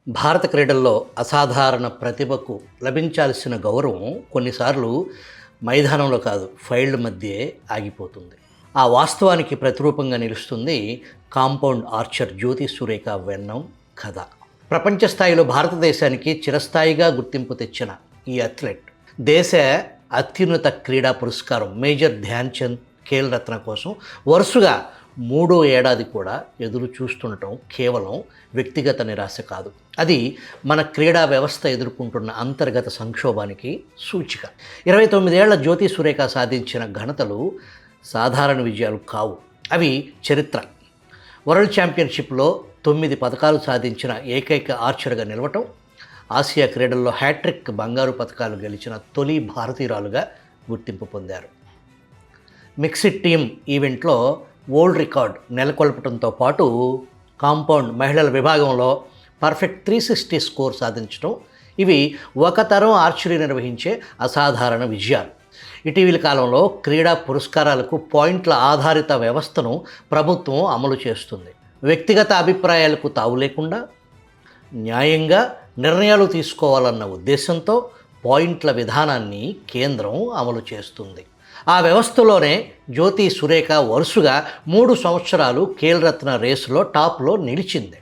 భారత క్రీడల్లో అసాధారణ ప్రతిభకు లభించాల్సిన గౌరవం కొన్నిసార్లు మైదానంలో కాదు, ఫైళ్ళ మధ్యే ఆగిపోతుంది. ఆ వాస్తవానికి ప్రతిరూపంగా నిలుస్తుంది కాంపౌండ్ ఆర్చర్ జ్యోతి సురేఖ వెన్నం కథ. ప్రపంచ స్థాయిలో భారతదేశానికి చిరస్థాయిగా గుర్తింపు తెచ్చిన ఈ అథ్లెట్ దేశ అత్యున్నత క్రీడా పురస్కారం మేజర్ ధ్యాన్ చంద్ ఖేల్ రత్న కోసం వరుసగా 3వ ఏడాది కూడా ఎదురు చూస్తుండటం కేవలం వ్యక్తిగత నిరాశ కాదు, అది మన క్రీడా వ్యవస్థ ఎదుర్కొంటున్న అంతర్గత సంక్షోభానికి సూచిక. 29 ఏళ్ల జ్యోతి సురేఖ సాధించిన ఘనతలు సాధారణ విజయాలు కావు, అవి చరిత్ర. వరల్డ్ ఛాంపియన్షిప్లో 9 పతకాలు సాధించిన ఏకైక ఆర్చర్గా నిలవటం, ఆసియా క్రీడల్లో హ్యాట్రిక్ బంగారు పతకాలు గెలిచిన తొలి భారతీయురాలుగా గుర్తింపు పొందారు. మిక్స్డ్ టీమ్ ఈవెంట్లో వరల్డ్ రికార్డ్ నెలకొల్పడంతో పాటు కాంపౌండ్ మహిళల విభాగంలో పర్ఫెక్ట్ 360 స్కోర్ సాధించడం, ఇవి ఒక తరం ఆర్చరీ నిర్వహించే అసాధారణ విజయాలు. ఇటీవలి కాలంలో క్రీడా పురస్కారాలకు పాయింట్ల ఆధారిత వ్యవస్థను ప్రభుత్వం అమలు చేస్తుంది. వ్యక్తిగత అభిప్రాయాలకు తావు లేకుండా న్యాయంగా నిర్ణయాలు తీసుకోవాలన్న ఉద్దేశంతో పాయింట్ల విధానాన్ని కేంద్రం అమలు చేస్తుంది. ఆ వ్యవస్థలోనే జ్యోతి సురేఖ వరుసగా 3 సంవత్సరాలు ఖేల్ రత్న రేసులో టాప్లో నిలిచింది.